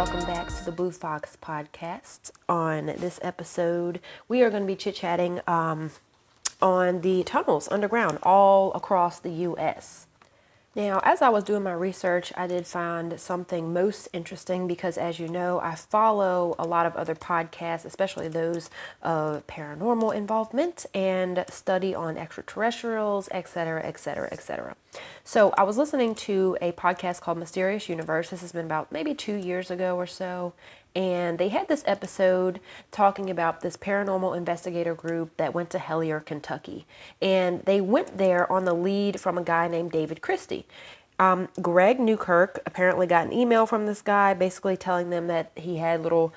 welcome back to the Foxx podcast. On this episode, we are going to be chit-chatting on the tunnels underground all across the U.S. Now, as I was doing my research, I did find something most interesting because, as you know, I follow a lot of other podcasts, especially those of paranormal involvement and study on extraterrestrials, etc., etc., etc. So I was listening to a podcast called Mysterious Universe. This has been about maybe 2 years ago or so. And they had this episode talking about this paranormal investigator group that went to Hellier, Kentucky. And they went there on the lead from a guy named David Christie. Greg Newkirk apparently got an email from this guy basically telling them that he had little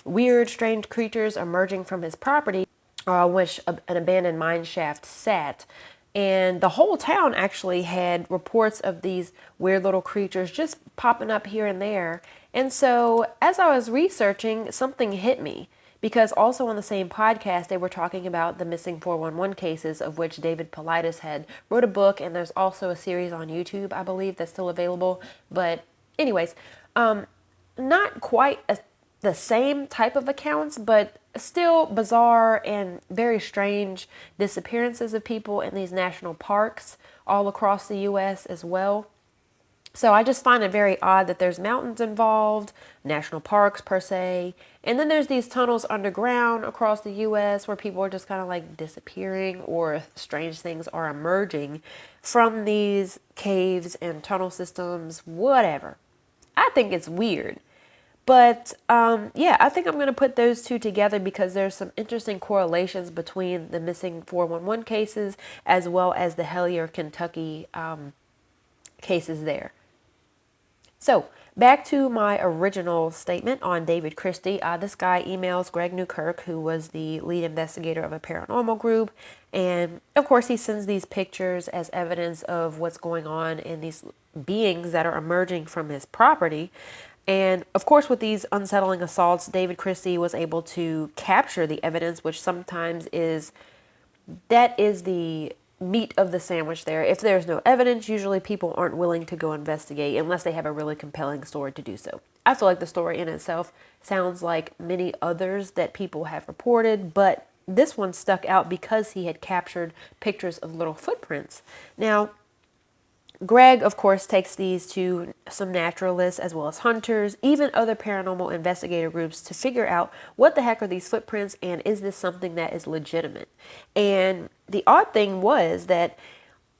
weird, strange creatures emerging from his property, which an abandoned mine shaft sat. And the whole town actually had reports of these weird little creatures just popping up here and there. And so as I was researching, something hit me. Because also on the same podcast, they were talking about the missing 411 cases, of which David Paulides had wrote a book. And there's also a series on YouTube, I believe, that's still available. But anyways, not quite the same type of accounts, but still bizarre and very strange disappearances of people in these national parks all across the U.S. as well. So I just find it very odd that there's mountains involved, national parks per se, and then there's these tunnels underground across the U.S. where people are just kind of like disappearing or strange things are emerging from these caves and tunnel systems, whatever. I think it's weird. But yeah, I think I'm going to put those two together because there's some interesting correlations between the missing 411 cases as well as the Hellier, Kentucky cases there. So back to my original statement on David Christie. This guy emails Greg Newkirk, who was the lead investigator of a paranormal group. And of course, he sends these pictures as evidence of what's going on in these beings that are emerging from his property. And of course, with these unsettling assaults, David Christie was able to capture the evidence, which sometimes is the meat of the sandwich there. If there's no evidence, usually people aren't willing to go investigate unless they have a really compelling story to do so. I feel like the story in itself sounds like many others that people have reported, but this one stuck out because he had captured pictures of little footprints. Now, Greg, of course, takes these to some naturalists as well as hunters, even other paranormal investigator groups to figure out what the heck are these footprints and is this something that is legitimate. And the odd thing was that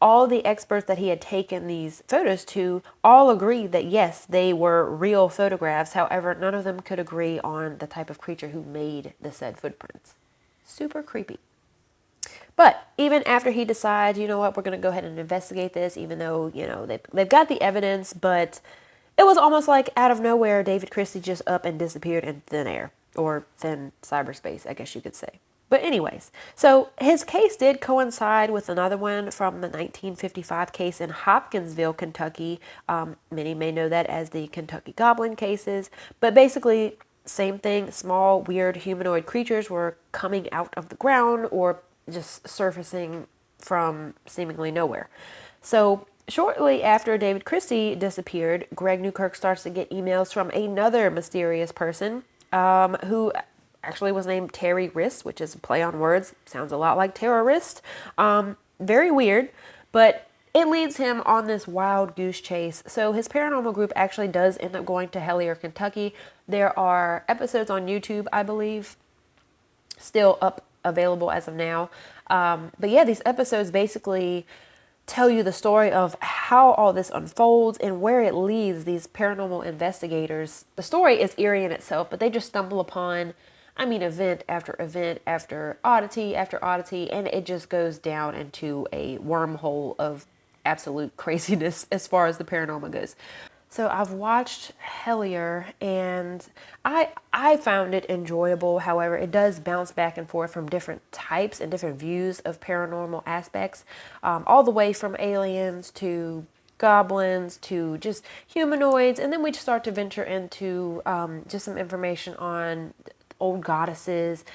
all the experts that he had taken these photos to all agreed that yes, they were real photographs. However, none of them could agree on the type of creature who made the said footprints. Super creepy. But even after he decides, you know what, we're going to go ahead and investigate this, even though, you know, they've got the evidence, but it was almost like out of nowhere, David Christie just up and disappeared in thin air, or thin cyberspace, I guess you could say. But anyways, so his case did coincide with another one from the 1955 case in Hopkinsville, Kentucky. Many may know that as the Kentucky Goblin cases, but basically same thing, small, weird humanoid creatures were coming out of the ground or just surfacing from seemingly nowhere. So shortly after David Christie disappeared, Greg Newkirk starts to get emails from another mysterious person who actually was named Terry Wrist, which is a play on words. Sounds a lot like terrorist. Very weird, but it leads him on this wild goose chase. So his paranormal group actually does end up going to Hellier, Kentucky. There are episodes on YouTube, I believe, still up available as of now. But yeah, these episodes basically tell you the story of how all this unfolds and where it leads these paranormal investigators. The story is eerie in itself, but they just stumble upon, event after oddity, and it just goes down into a wormhole of absolute craziness as far as the paranormal goes. So I've watched Hellier and I found it enjoyable. However, it does bounce back and forth from different types and different views of paranormal aspects, all the way from aliens to goblins to just humanoids. And then we start to venture into just some information on old goddesses,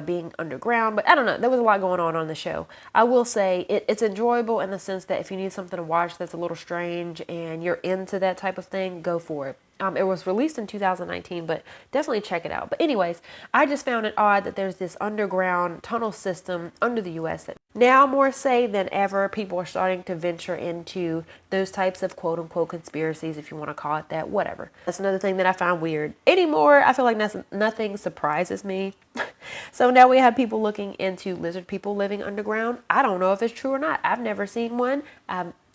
being underground. But I don't know. There was a lot going on the show. I will say it's enjoyable in the sense that if you need something to watch that's a little strange and you're into that type of thing, go for it. It was released in 2019, but definitely check it out. But anyways, I just found it odd that there's this underground tunnel system under the U.S. that now more say than ever, people are starting to venture into those types of quote unquote conspiracies, if you want to call it that, whatever. That's another thing that I found weird. Anymore, I feel like nothing surprises me. So now we have people looking into lizard people living underground. I don't know if it's true or not. I've never seen one.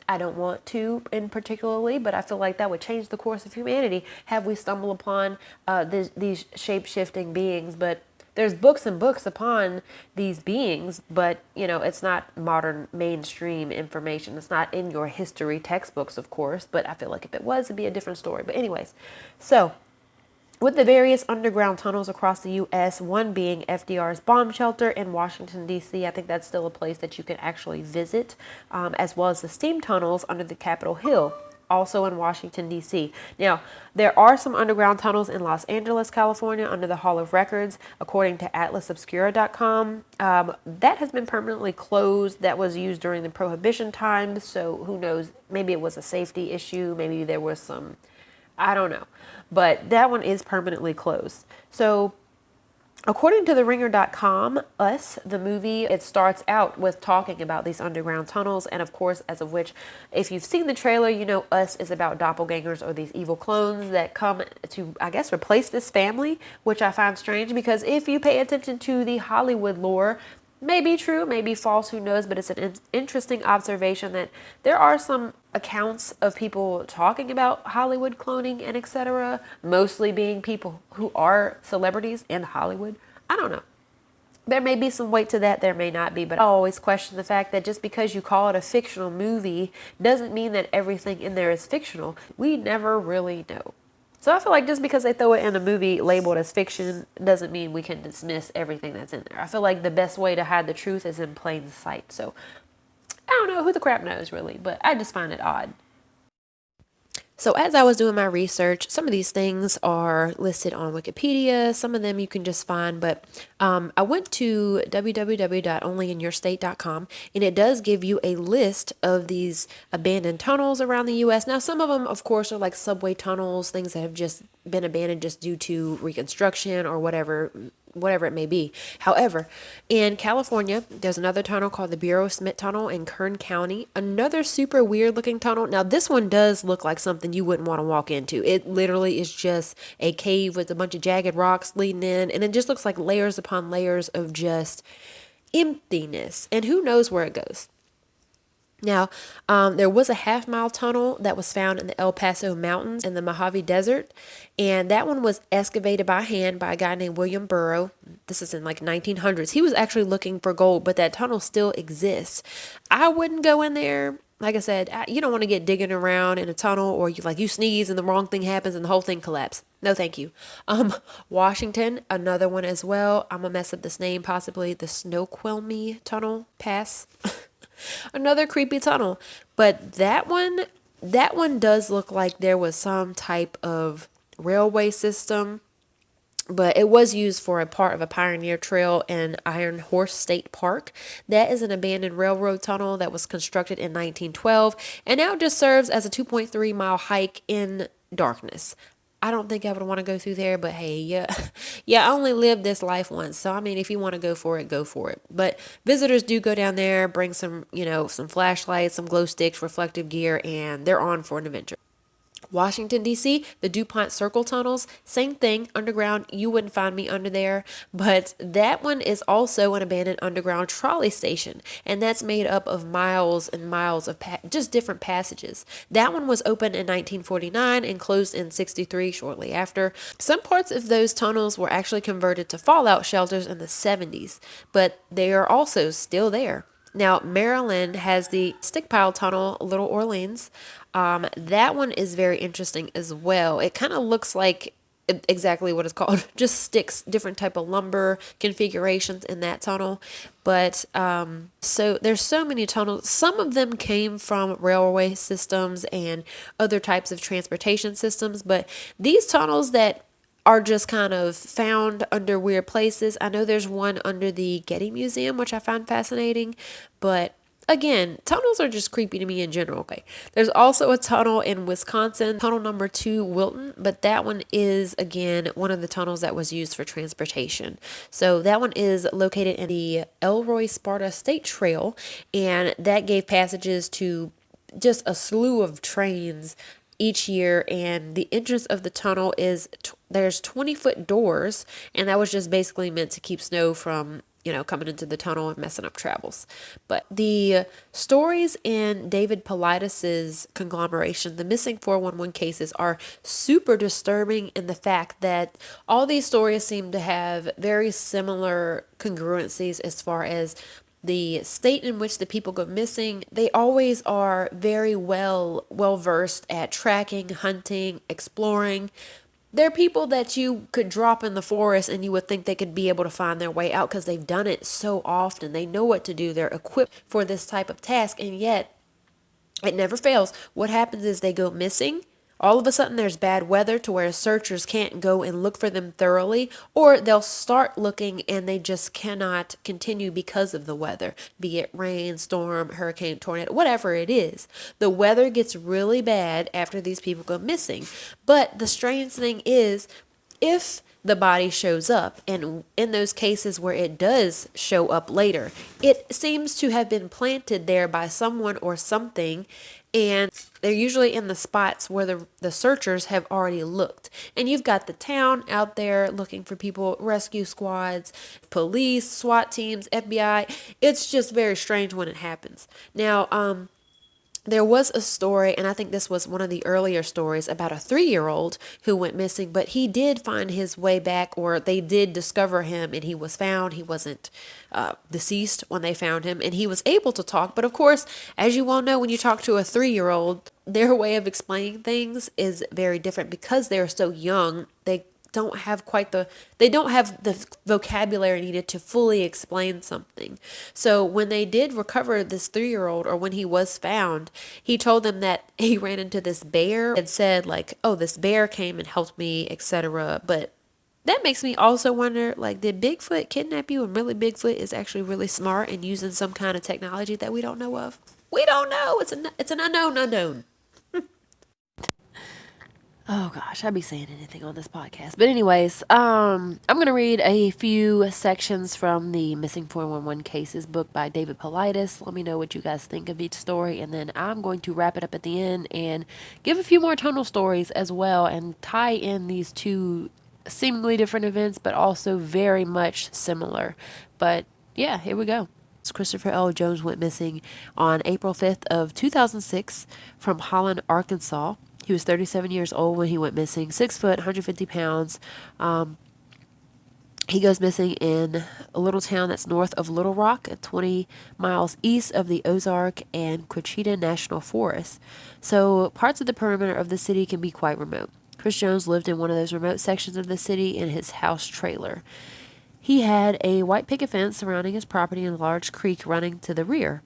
I don't want to in particularly, but I feel like that would change the course of humanity have we stumble upon these shape-shifting beings. But there's books and books upon these beings, but it's not modern mainstream information. It's not in your history textbooks, of course, but I feel like if it was, it'd be a different story. But anyways, so with the various underground tunnels across the U.S., one being FDR's bomb shelter in Washington, D.C. I think that's still a place that you can actually visit, as well as the steam tunnels under the Capitol Hill, also in Washington, D.C. Now, there are some underground tunnels in Los Angeles, California, under the Hall of Records, according to atlasobscura.com. That has been permanently closed. That was used during the Prohibition times, so who knows? Maybe it was a safety issue. Maybe there was some... I don't know. But that one is permanently closed. So according to TheRinger.com, Us, the movie, it starts out with talking about these underground tunnels. And of course, as of which, if you've seen the trailer, Us is about doppelgangers or these evil clones that come to, I guess, replace this family, which I find strange because if you pay attention to the Hollywood lore, may be true, may be false, who knows, but it's an interesting observation that there are some accounts of people talking about Hollywood cloning and etc., mostly being people who are celebrities in Hollywood. I don't know. There may be some weight to that, there may not be, but I always question the fact that just because you call it a fictional movie doesn't mean that everything in there is fictional. We never really know. So I feel like just because they throw it in a movie labeled as fiction doesn't mean we can dismiss everything that's in there. I feel like the best way to hide the truth is in plain sight. So I don't know, who the crap knows really, but I just find it odd. So as I was doing my research, some of these things are listed on Wikipedia. Some of them you can just find, but I went to www.onlyinyourstate.com, and it does give you a list of these abandoned tunnels around the U.S. Now, some of them, of course, are like subway tunnels, things that have just been abandoned just due to reconstruction or whatever it may be. However, in California, there's another tunnel called the Bureau Smith Tunnel in Kern County. Another super weird looking tunnel. Now, this one does look like something you wouldn't want to walk into. It literally is just a cave with a bunch of jagged rocks leading in, and it just looks like layers upon layers of just emptiness. And who knows where it goes. Now, there was a half-mile tunnel that was found in the El Paso Mountains in the Mojave Desert, and that one was excavated by hand by a guy named William Burrow. This is in like 1900s. He was actually looking for gold, but that tunnel still exists. I wouldn't go in there. Like I said, you don't want to get digging around in a tunnel or you sneeze and the wrong thing happens and the whole thing collapses. No, thank you. Washington, another one as well. I'm going to mess up this name possibly. The Snoqualmie Tunnel Pass. Another creepy tunnel. But that one does look like there was some type of railway system, but it was used for a part of a pioneer trail in Iron Horse State Park. That is an abandoned railroad tunnel that was constructed in 1912 and now just serves as a 2.3-mile hike in darkness. I don't think I would want to go through there, but hey, yeah, I only lived this life once. So, I mean, if you want to go for it, go for it. But visitors do go down there, bring some flashlights, some glow sticks, reflective gear, and they're on for an adventure. Washington, D.C., the DuPont Circle tunnels, same thing, underground. You wouldn't find me under there, but that one is also an abandoned underground trolley station, and that's made up of miles and miles of just different passages. That one was opened in 1949 and closed in 63 shortly after. Some parts of those tunnels were actually converted to fallout shelters in the 70s, but they are also still there. Now, Maryland has the Stickpile Tunnel, Little Orleans. That one is very interesting as well. It kind of looks like exactly what it's called, just sticks, different type of lumber configurations in that tunnel. But so there's so many tunnels. Some of them came from railway systems and other types of transportation systems, but these tunnels that are just kind of found under weird places. I know there's one under the Getty Museum, which I find fascinating, but again, tunnels are just creepy to me in general. Okay. There's also a tunnel in Wisconsin, tunnel number 2, Wilton, but that one is, again, one of the tunnels that was used for transportation. So that one is located in the Elroy Sparta State Trail, and that gave passages to just a slew of trains each year. And the entrance of the tunnel is there's 20-foot doors, and that was just basically meant to keep snow from coming into the tunnel and messing up travels. But the stories in David Politis's conglomeration, the missing 411 cases, are super disturbing in the fact that all these stories seem to have very similar congruencies as far as the state in which the people go missing. They always are very well versed at tracking, hunting, exploring. They're people that you could drop in the forest and you would think they could be able to find their way out because they've done it so often. They know what to do. They're equipped for this type of task, and yet it never fails. What happens is they go missing. All of a sudden, there's bad weather to where searchers can't go and look for them thoroughly, or they'll start looking and they just cannot continue because of the weather, be it rain, storm, hurricane, tornado, whatever it is. The weather gets really bad after these people go missing. But the strange thing is, if the body shows up, and in those cases where it does show up later, it seems to have been planted there by someone or something, and they're usually in the spots where the searchers have already looked. And you've got the town out there looking for people, rescue squads, police, SWAT teams, FBI. It's just very strange when it happens. Now, there was a story, and I think this was one of the earlier stories, about a 3-year-old who went missing, but he did find his way back, or they did discover him, and he was found. He wasn't deceased when they found him, and he was able to talk. But of course, as you all know, when you talk to a 3-year-old, their way of explaining things is very different because they're so young. They don't have the vocabulary needed to fully explain something. So when they did recover this 3-year-old, or when he was found, he told them that he ran into this bear and said, like, oh, this bear came and helped me, etc. But that makes me also wonder, like, did Bigfoot kidnap you, and really Bigfoot is actually really smart and using some kind of technology that we don't know of? We don't know. It's an unknown. Oh gosh, I'd be saying anything on this podcast. But anyways, I'm going to read a few sections from the Missing 411 Cases book by David Politis. Let me know what you guys think of each story, and then I'm going to wrap it up at the end and give a few more tunnel stories as well, and tie in these two seemingly different events, but also very much similar. But yeah, here we go. Christopher L. Jones went missing on April 5th of 2006 from Holland, Arkansas. He was 37 years old when he went missing, 6 foot, 150 pounds. He goes missing in a little town that's north of Little Rock, 20 miles east of the Ozark and Quachita National Forest. So parts of the perimeter of the city can be quite remote. Chris Jones lived in one of those remote sections of the city in his house trailer. He had a white picket fence surrounding his property and a large creek running to the rear.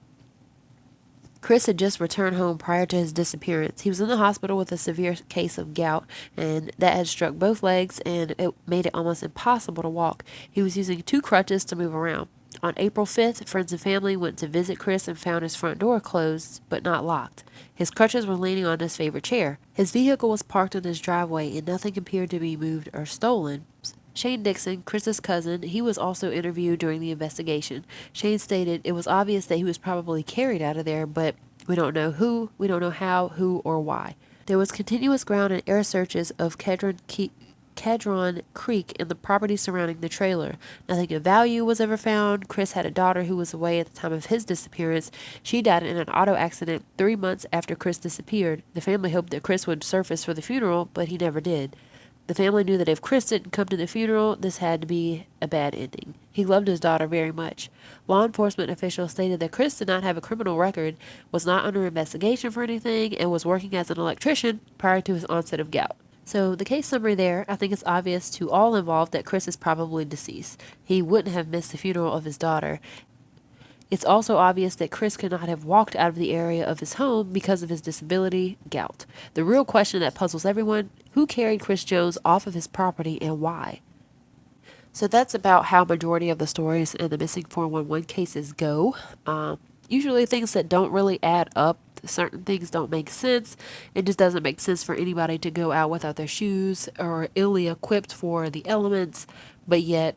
Chris had just returned home prior to his disappearance. He was in the hospital with a severe case of gout, and that had struck both legs, and it made it almost impossible to walk. He was using 2 crutches to move around. On April 5th, friends and family went to visit Chris and found his front door closed, but not locked. His crutches were leaning on his favorite chair. His vehicle was parked in his driveway, and nothing appeared to be moved or stolen. Shane Dixon, Chris's cousin, he was also interviewed during the investigation. Shane stated it was obvious that he was probably carried out of there, but we don't know who, we don't know how, who, or why. There was continuous ground and air searches of Kedron Creek and the property surrounding the trailer. Nothing of value was ever found. Chris had a daughter who was away at the time of his disappearance. She died in an auto accident 3 months after Chris disappeared. The family hoped that Chris would surface for the funeral, but he never did. The family knew that if Chris didn't come to the funeral, this had to be a bad ending. He loved his daughter very much. Law enforcement officials stated that Chris did not have a criminal record, was not under investigation for anything, and was working as an electrician prior to his onset of gout. So the case summary there, I think it's obvious to all involved that Chris is probably deceased. He wouldn't have missed the funeral of his daughter. It's also obvious that Chris could not have walked out of the area of his home because of his disability, gout. The real question that puzzles everyone, who carried Chris Jones off of his property and why? So that's about how majority of the stories in the missing 411 cases go. usually things that don't really add up. Certain things don't make sense. It just doesn't make sense for anybody to go out without their shoes or illy equipped for the elements, but yet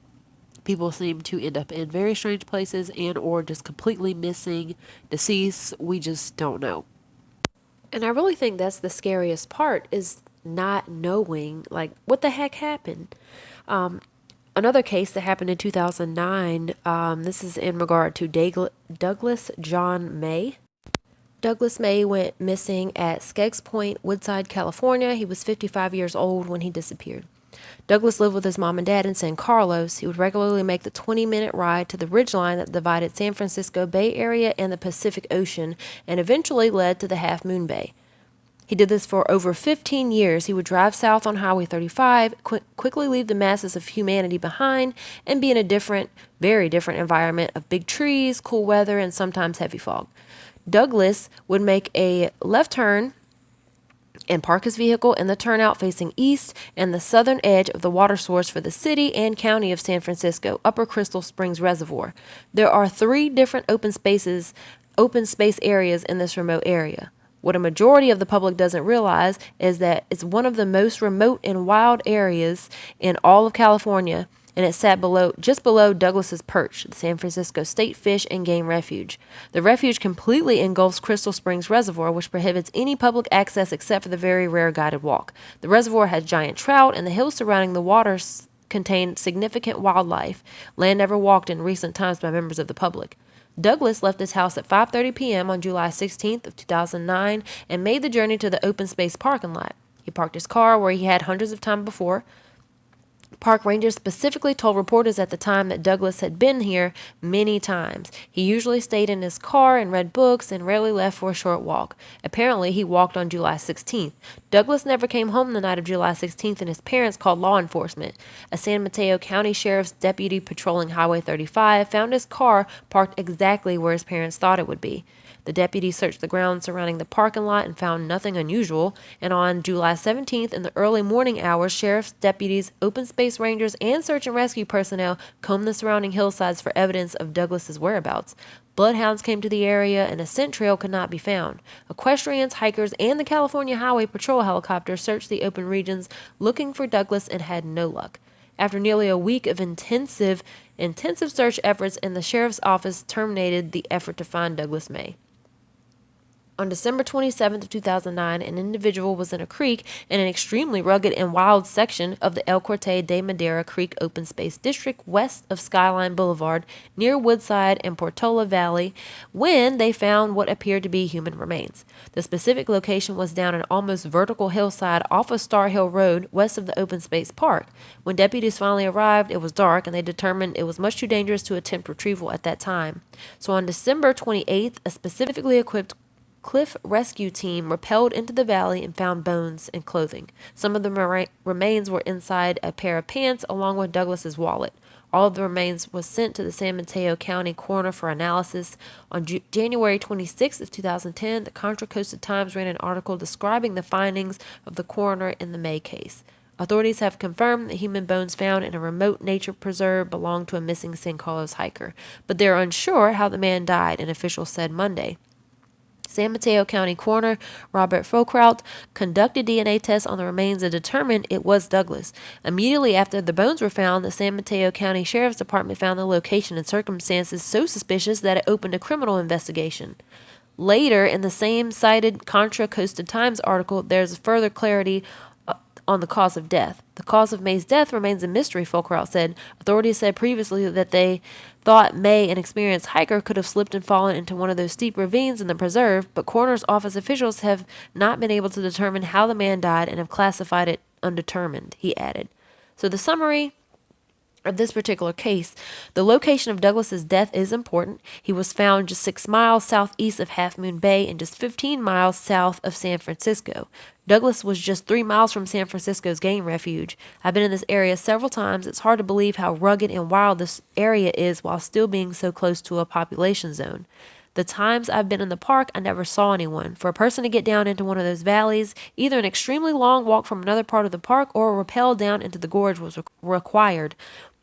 people seem to end up in very strange places and or just completely missing, deceased. We just don't know. And I really think that's the scariest part is not knowing like what the heck happened. Another case that happened in 2009, this is in regard to Douglas John May. Douglas May went missing at Skeggs Point, Woodside, California. He was 55 years old when he disappeared. Douglas lived with his mom and dad in San Carlos. He would regularly make the 20-minute ride to the ridgeline that divided San Francisco Bay Area and the Pacific Ocean and eventually led to the Half Moon Bay. He did this for over 15 years. He would drive south on Highway 35, quickly leave the masses of humanity behind, and be in a different, very different environment of big trees, cool weather, and sometimes heavy fog. Douglas would make a left turn and park his vehicle in the turnout facing east and the southern edge of the water source for the city and county of San Francisco, Upper Crystal Springs Reservoir. There are 3 different open space areas in this remote area. What a majority of the public doesn't realize is that it's one of the most remote and wild areas in all of California, and it sat just below Douglas's Perch, the San Francisco State Fish and Game Refuge. The refuge completely engulfs Crystal Springs Reservoir, which prohibits any public access except for the very rare guided walk. The reservoir has giant trout, and the hills surrounding the waters contain significant wildlife, land never walked in recent times by members of the public. Douglas left his house at 5:30 p.m. on July 16th of 2009 and made the journey to the open space parking lot. He parked his car where he had hundreds of times before. Park rangers specifically told reporters at the time that Douglas had been here many times. He usually stayed in his car and read books and rarely left for a short walk. Apparently, he walked on July 16th. Douglas never came home the night of July 16th, and his parents called law enforcement. A San Mateo County Sheriff's deputy patrolling Highway 35 found his car parked exactly where his parents thought it would be. The deputy searched the grounds surrounding the parking lot and found nothing unusual, and on July 17th, in the early morning hours, sheriff's deputies, open space rangers, and search and rescue personnel combed the surrounding hillsides for evidence of Douglas's whereabouts. Bloodhounds came to the area, and a scent trail could not be found. Equestrians, hikers, and the California Highway Patrol helicopter searched the open regions looking for Douglas and had no luck. After nearly a week of intensive search efforts, and the sheriff's office terminated the effort to find Douglas May. On December 27th of 2009, an individual was in a creek in an extremely rugged and wild section of the El Corte de Madera Creek Open Space District west of Skyline Boulevard near Woodside and Portola Valley when they found what appeared to be human remains. The specific location was down an almost vertical hillside off of Star Hill Road west of the open space park. When deputies finally arrived, it was dark and they determined it was much too dangerous to attempt retrieval at that time. So on December 28th, a specifically equipped cliff rescue team rappelled into the valley and found bones and clothing. Some of the remains were inside a pair of pants along with Douglas's wallet. All of the remains was sent to the San Mateo County coroner for analysis. On January 26th of 2010, the Contra Costa Times ran an article describing the findings of the coroner in the May case. Authorities have confirmed that human bones found in a remote nature preserve belonged to a missing San Carlos hiker, but they're unsure how the man died, an official said Monday. San Mateo County Coroner Robert Foxx conducted DNA tests on the remains and determined it was Douglas. Immediately after the bones were found, the San Mateo County Sheriff's Department found the location and circumstances so suspicious that it opened a criminal investigation. Later, in the same cited Contra Costa Times article, there's further clarity on the cause of death. The cause of May's death remains a mystery, Foxx said. Authorities said previously that they thought May, an experienced hiker, could have slipped and fallen into one of those steep ravines in the preserve, but coroner's office officials have not been able to determine how the man died and have classified it undetermined, he added. So the summary of this particular case, the location of Douglas's death is important. He was found just 6 miles southeast of Half Moon Bay and just 15 miles south of San Francisco. Douglas was just 3 miles from San Francisco's game refuge. I've been in this area several times. It's hard to believe how rugged and wild this area is while still being so close to a population zone. The times I've been in the park, I never saw anyone. For a person to get down into one of those valleys, either an extremely long walk from another part of the park or rappel down into the gorge was required.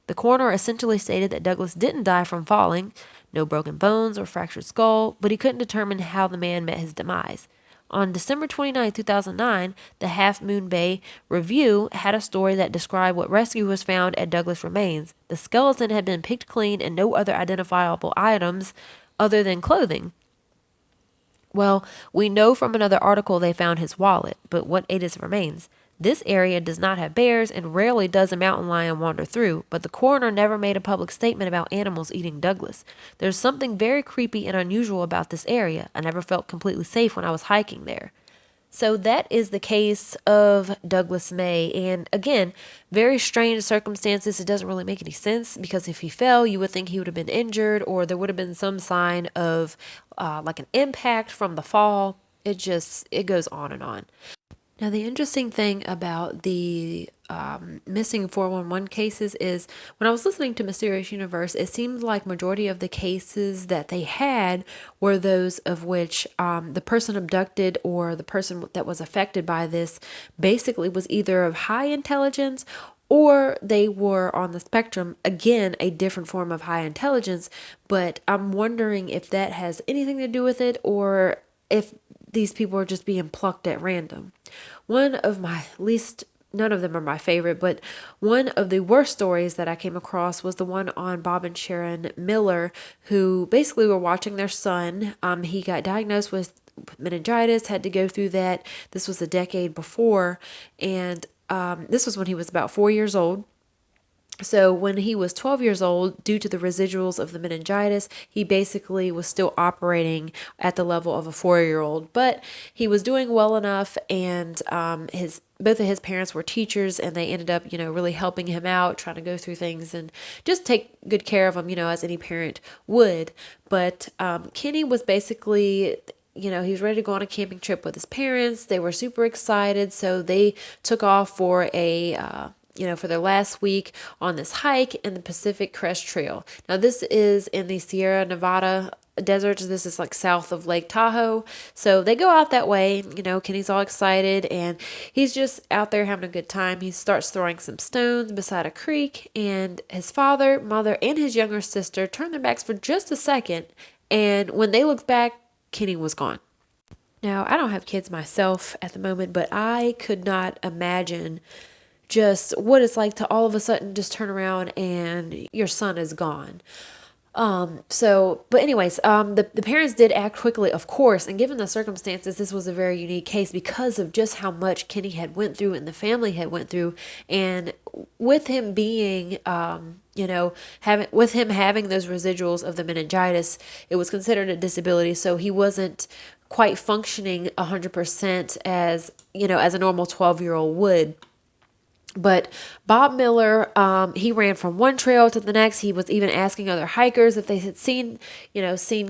The coroner essentially stated that Douglas didn't die from falling. no broken bones or fractured skull, but he couldn't determine how the man met his demise. On December 29, 2009, the Half Moon Bay Review had a story that described what rescuers found at Douglas remains. The skeleton had been picked clean and no other identifiable items other than clothing. Well, we know from another article they found his wallet, but what ate his remains? This area does not have bears and rarely does a mountain lion wander through, but the coroner never made a public statement about animals eating Douglas. There's something very creepy and unusual about this area. I never felt completely safe when I was hiking there. So that is the case of Douglas May. And again, very strange circumstances. It doesn't really make any sense because if he fell, you would think he would have been injured or there would have been some sign of like an impact from the fall. It goes on and on. Now, the interesting thing about the missing 411 cases is when I was listening to Mysterious Universe, it seemed like majority of the cases that they had were those of which the person abducted or the person that was affected by this basically was either of high intelligence or they were on the spectrum, again, a different form of high intelligence. But I'm wondering if that has anything to do with it or if these people are just being plucked at random. One of my least, none of them are my favorite, but one of the worst stories that I came across was the one on Bob and Sharon Miller, who basically were watching their son. He got diagnosed with meningitis, had to go through that. This was a decade before, and this was when he was about 4 years old. So when he was 12 years old, due to the residuals of the meningitis, he basically was still operating at the level of a 4-year-old. But he was doing well enough, and both of his parents were teachers, and they ended up, really helping him out, trying to go through things and just take good care of him, as any parent would. But Kenny was basically he was ready to go on a camping trip with his parents. They were super excited, so they took off for for their last week on this hike in the Pacific Crest Trail. Now, this is in the Sierra Nevada desert. This is like south of Lake Tahoe. So they go out that way. Kenny's all excited and he's just out there having a good time. He starts throwing some stones beside a creek, and his father, mother, and his younger sister turn their backs for just a second. And when they looked back, Kenny was gone. Now, I don't have kids myself at the moment, but I could not imagine just what it's like to all of a sudden just turn around and your son is gone. But anyways, the parents did act quickly, of course, and given the circumstances, this was a very unique case because of just how much Kenny had went through and the family had went through, and with him being, having those residuals of the meningitis, it was considered a disability, so he wasn't quite functioning 100% as a normal 12-year-old would. But Bob Miller, he ran from one trail to the next. He was even asking other hikers if they had seen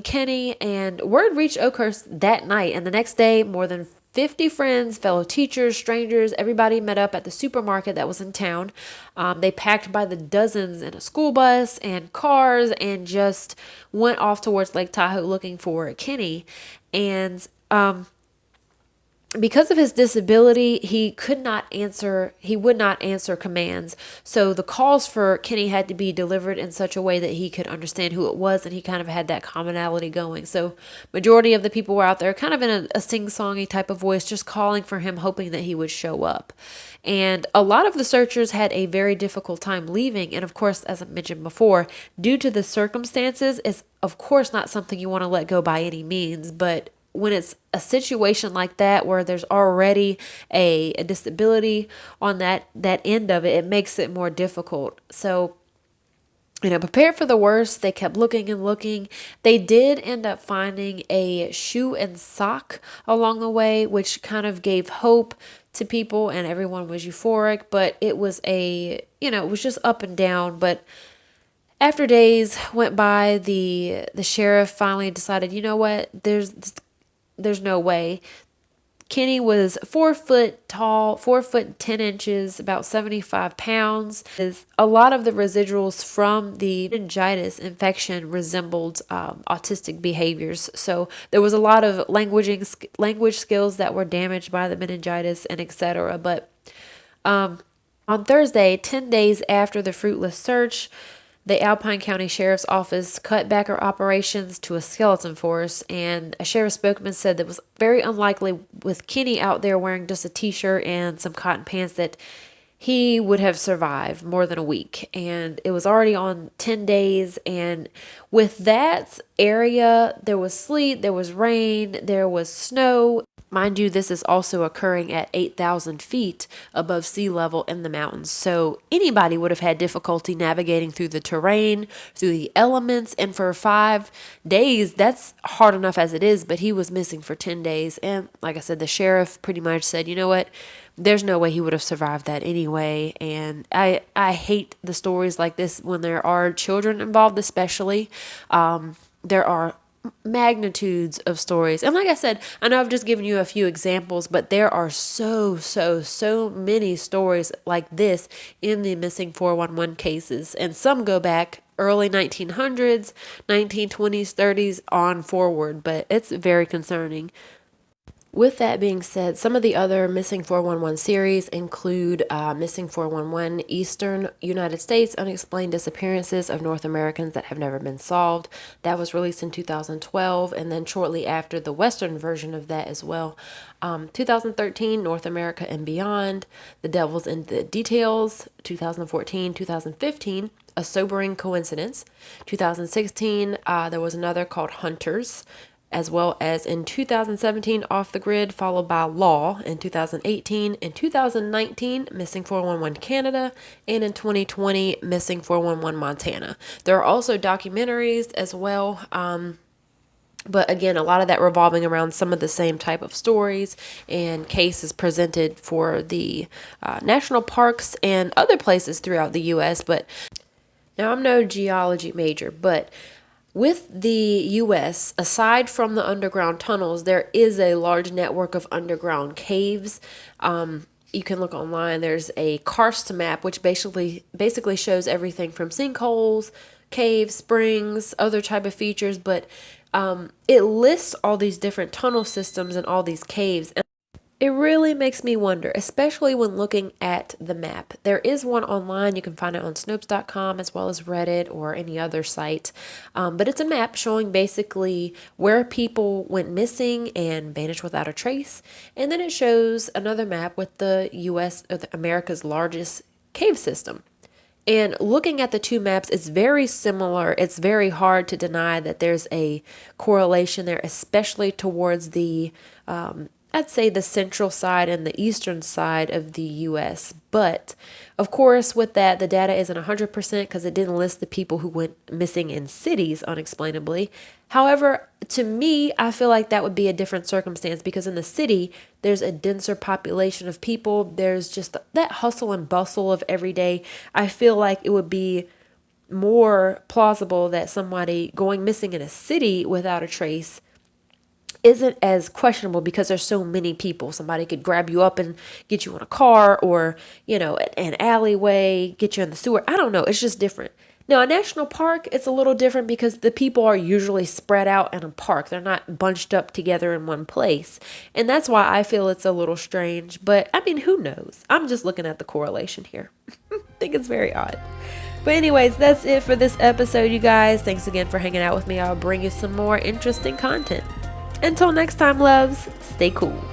Kenny, and word reached Oakhurst that night. And the next day, more than 50 friends, fellow teachers, strangers, everybody met up at the supermarket that was in town. They packed by the dozens in a school bus and cars and just went off towards Lake Tahoe looking for Kenny. And because of his disability, he would not answer commands. So the calls for Kenny had to be delivered in such a way that he could understand who it was, and he kind of had that commonality going. So majority of the people were out there kind of in a sing-songy type of voice, just calling for him, hoping that he would show up. And a lot of the searchers had a very difficult time leaving. And of course, as I mentioned before, due to the circumstances, it's of course not something you want to let go by any means, but when it's a situation like that where there's already a disability on that end of it, it makes it more difficult. So, prepared for the worst, they kept looking and looking. They did end up finding a shoe and sock along the way, which kind of gave hope to people, and everyone was euphoric, but it was it was just up and down. But after days went by, the sheriff finally decided, you know what, there's no way. Kenny was 4 foot tall, 4 foot 10 inches, about 75 pounds. A lot of the residuals from the meningitis infection resembled autistic behaviors. So there was a lot of language skills that were damaged by the meningitis and etc. But on Thursday, 10 days after the fruitless search, the Alpine County Sheriff's Office cut back our operations to a skeleton force, and a sheriff spokesman said that it was very unlikely with Kenny out there wearing just a t-shirt and some cotton pants that he would have survived more than a week. And it was already on 10 days, and with that area, there was sleet, there was rain, there was snow. Mind you, this is also occurring at 8,000 feet above sea level in the mountains. So anybody would have had difficulty navigating through the terrain, through the elements. And for 5 days, that's hard enough as it is, but he was missing for 10 days. And like I said, the sheriff pretty much said, you know what? There's no way he would have survived that anyway. And I hate the stories like this when there are children involved, especially. There are magnitudes of stories. And like I said, I know I've just given you a few examples, but there are so many stories like this in the missing 411 cases. And some go back early 1900s, 1920s, 30s on forward, but it's very concerning. With that being said, some of the other Missing 411 series include Missing 411 Eastern United States Unexplained Disappearances of North Americans That Have Never Been Solved. That was released in 2012, and then shortly after the Western version of that as well. 2013, North America and Beyond, The Devil's in the Details. 2014, 2015, A Sobering Coincidence. 2016, there was another called Hunters, as well as in 2017, Off the Grid, followed by Law in 2018. In 2019, Missing 411 Canada, and in 2020, Missing 411 Montana. There are also documentaries as well, but again, a lot of that revolving around some of the same type of stories and cases presented for the national parks and other places throughout the U.S. But now, I'm no geology major, but with the U.S., aside from the underground tunnels, there is a large network of underground caves. You can look online. There's a karst map, which basically shows everything from sinkholes, caves, springs, other type of features, but it lists all these different tunnel systems and all these caves. And it really makes me wonder, especially when looking at the map. There is one online. You can find it on Snopes.com as well as Reddit or any other site. But it's a map showing basically where people went missing and vanished without a trace. And then it shows another map with the U.S., or America's largest cave system. And looking at the two maps, it's very similar. It's very hard to deny that there's a correlation there, especially towards the I'd say the central side and the eastern side of the U.S. But, of course, with that, the data isn't 100% because it didn't list the people who went missing in cities unexplainably. However, to me, I feel like that would be a different circumstance because in the city, there's a denser population of people. There's just that hustle and bustle of every day. I feel like it would be more plausible that somebody going missing in a city without a trace isn't as questionable because there's so many people. Somebody could grab you up and get you in a car or, an alleyway, get you in the sewer. I don't know. It's just different. Now, a national park, it's a little different because the people are usually spread out in a park. They're not bunched up together in one place. And that's why I feel it's a little strange. But, I mean, who knows? I'm just looking at the correlation here. I think it's very odd. But anyways, that's it for this episode, you guys. Thanks again for hanging out with me. I'll bring you some more interesting content. Until next time, loves, stay cool.